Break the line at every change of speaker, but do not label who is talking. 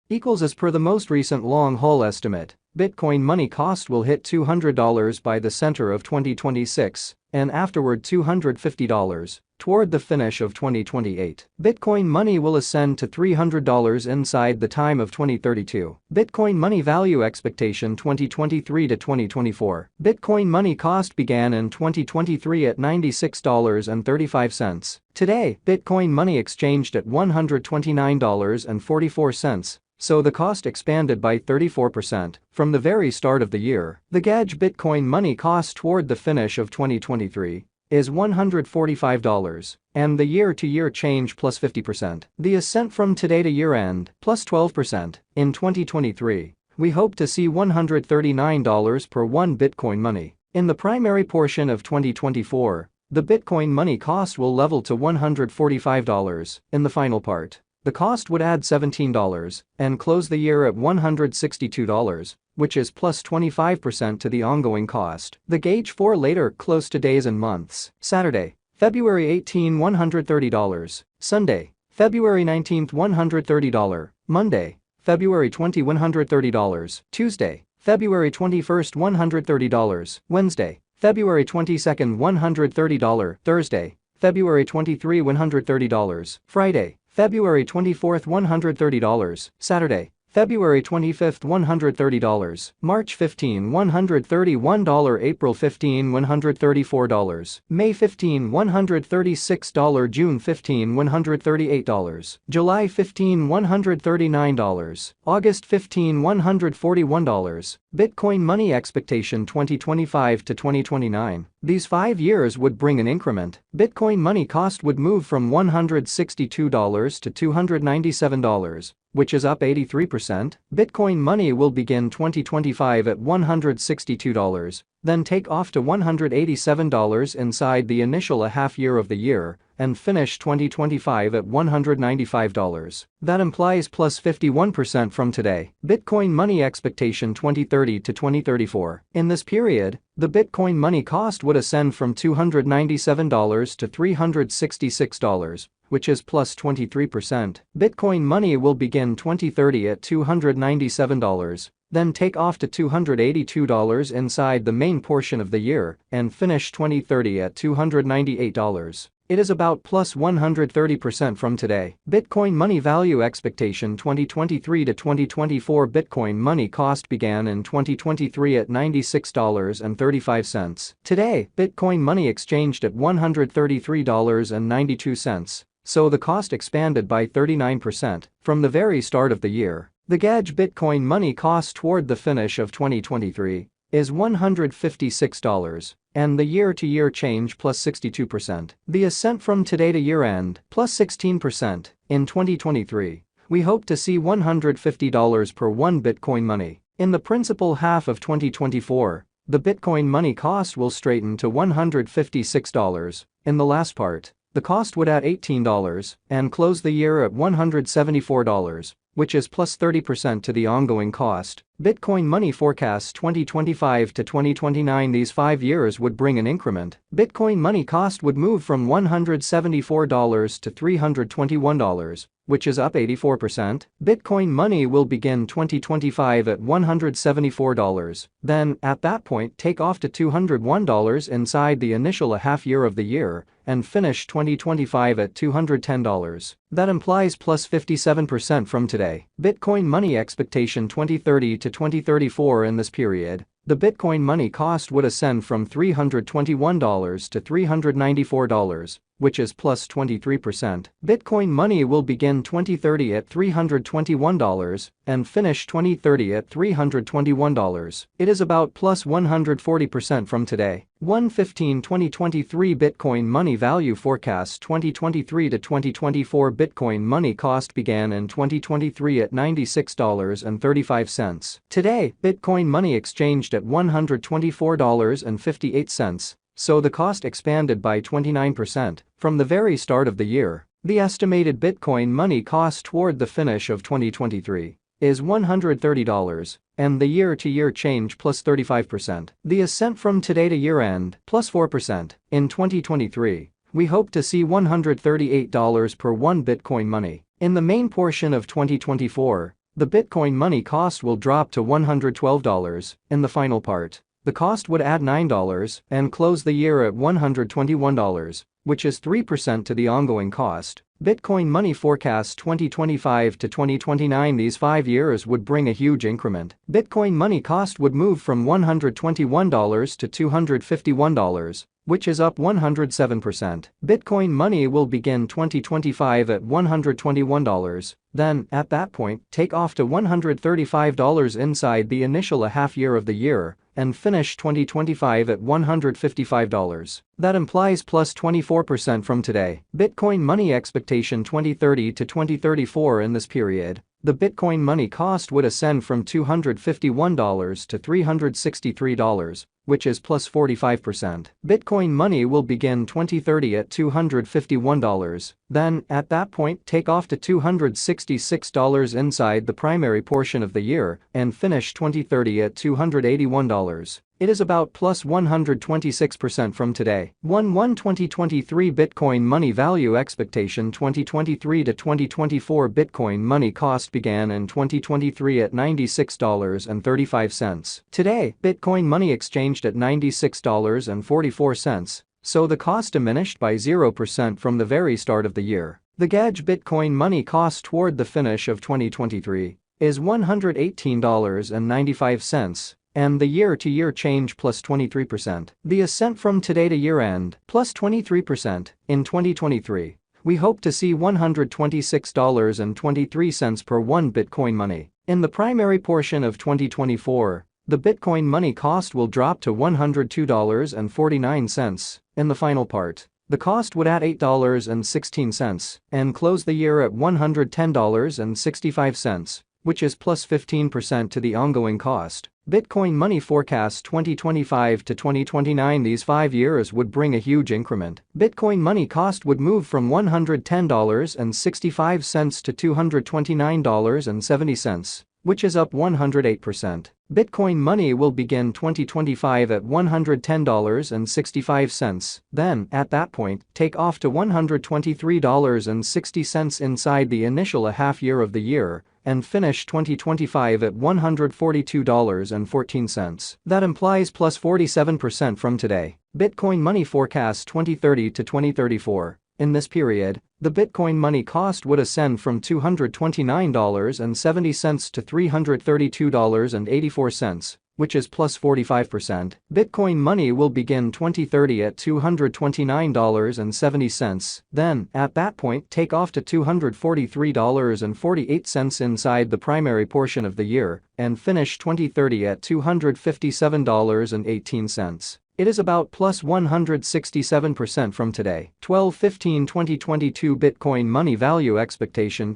Equals as per the most recent long-haul estimate, Bitcoin money cost will hit $200 by the center of 2026 and afterward $250 toward the finish of 2028. Bitcoin money will ascend to $300 inside the time of 2032. Bitcoin money value expectation 2023 to 2024. Bitcoin money cost began in 2023 at $96.35. Today, Bitcoin money exchanged at $129.44. So the cost expanded by 34% from the very start of the year. The gauge Bitcoin money cost toward the finish of 2023 is $145, and the year-to-year change plus 50%. The ascent from today to year-end plus 12%. In 2023, we hope to see $139 per one Bitcoin money. In the primary portion of 2024, the Bitcoin money cost will level to $145. In the final part, the cost would add $17 and close the year at $162, which is plus 25% to the ongoing cost. The gauge for later close to days and months. Saturday, February 18, $130. Sunday, February 19, $130. Monday, February 20, $130. Tuesday, February 21, $130. Wednesday, February 22, $130. Thursday, February 23, $130. Friday, February 24, $130. Saturday, February 25, $130. March 15, $131. April 15, $134. May 15, $136. June 15, $138. July 15, $139. August 15, $141. Bitcoin money expectation 2025 to 2029. These 5 years would bring an increment. Bitcoin money cost would move from $162 to $297, which is up 83%. Bitcoin money will begin 2025 at $162, then take off to $187 inside the initial half year of the year, and finish 2025 at $195. That implies plus 51% from today. Bitcoin money expectation 2030 to 2034. In this period, the Bitcoin money cost would ascend from $297 to $366, which is plus 23%. Bitcoin money will begin 2030 at $297, then take off to $282 inside the main portion of the year, and finish 2030 at $298. It is about plus 130% from today. Bitcoin money value expectation 2023 to 2024. Bitcoin money cost began in 2023 at $96.35. Today, Bitcoin money exchanged at $133.92. So the cost expanded by 39% from the very start of the year. The gauge Bitcoin money cost toward the finish of 2023 is $156, and the year-to-year change plus 62%. The ascent from today to year-end plus 16%. In 2023, we hope to see $150 per one Bitcoin money. In the principal half of 2024, the Bitcoin money cost will straighten to $156. In the last part, the cost would add $18 and close the year at $174, which is plus 30% to the ongoing cost. Bitcoin money forecasts 2025 to 2029. These 5 years would bring an increment. Bitcoin money cost would move from $174 to $321, which is up 84%. Bitcoin money will begin 2025 at $174, then, at that point, take off to $201 inside the initial half year of the year, and finish 2025 at $210. That implies plus 57% from today. Bitcoin money expectation 2030 to 2034. In this period, the Bitcoin money cost would ascend from $321 to $394, which is plus 23%. Bitcoin money will begin 2030 at $321 and finish 2030 at $321. It is about plus 140% from today. 1/15/2023 Bitcoin money value forecast 2023 to 2024. Bitcoin money cost began in 2023 at $96.35. Today, Bitcoin money exchanged at $124.58. So the cost expanded by 29% from the very start of the year. The estimated Bitcoin money cost toward the finish of 2023 is $130, and the year-to-year change plus 35%. The ascent from today to year-end plus 4%. In 2023, we hope to see $138 per one Bitcoin money. In the main portion of 2024, the Bitcoin money cost will drop to $112. In the final part, the cost would add $9 and close the year at $121, which is 3% to the ongoing cost. Bitcoin money forecasts 2025 to 2029. These 5 years would bring a huge increment. Bitcoin money cost would move from $121 to $251, which is up 107%. Bitcoin money will begin 2025 at $121, then, at that point, take off to $135 inside the initial half year of the year, and finish 2025 at $155. That implies plus 24% from today. Bitcoin money expectation 2030 to 2034. In this period, the Bitcoin money cost would ascend from $251 to $363, which is plus 45%. Bitcoin money will begin 2030 at $251, then, at that point, take off to $266 inside the primary portion of the year, and finish 2030 at $281. It is about plus 126% from today. 2023 Bitcoin money value expectation 2023 to 2024 Bitcoin money cost began in 2023 at $96.35. Today, Bitcoin money exchanged at $96.44, so the cost diminished by 0% from the very start of the year. The gauge Bitcoin money cost toward the finish of 2023 is $118.95. And the year-to-year change plus 23%. The ascent from today to year-end plus 23%. In 2023, we hope to see $126.23 per 1 Bitcoin money. In the primary portion of 2024, the Bitcoin money cost will drop to $102.49. In the final part, the cost would add $8.16 and close the year at $110.65, which is plus 15% to the ongoing cost. Bitcoin money forecasts 2025 to 2029. These 5 years would bring a huge increment. Bitcoin money cost would move from $110.65 to $229.70, which is up 108%. Bitcoin money will begin 2025 at $110.65, then, at that point, take off to $123.60 inside the initial half year of the year, and finish 2025 at $142.14. That implies plus 47% from today. Bitcoin money forecasts 2030 to 2034. In this period, the Bitcoin money cost would ascend from $229.70 to $332.84, which is plus 45%. Bitcoin money will begin 2030 at $229.70, then, at that point, take off to $243.48 inside the primary portion of the year, and finish 2030 at $257.18. It is about plus 167% from today. 12/15/2022 Bitcoin money value expectation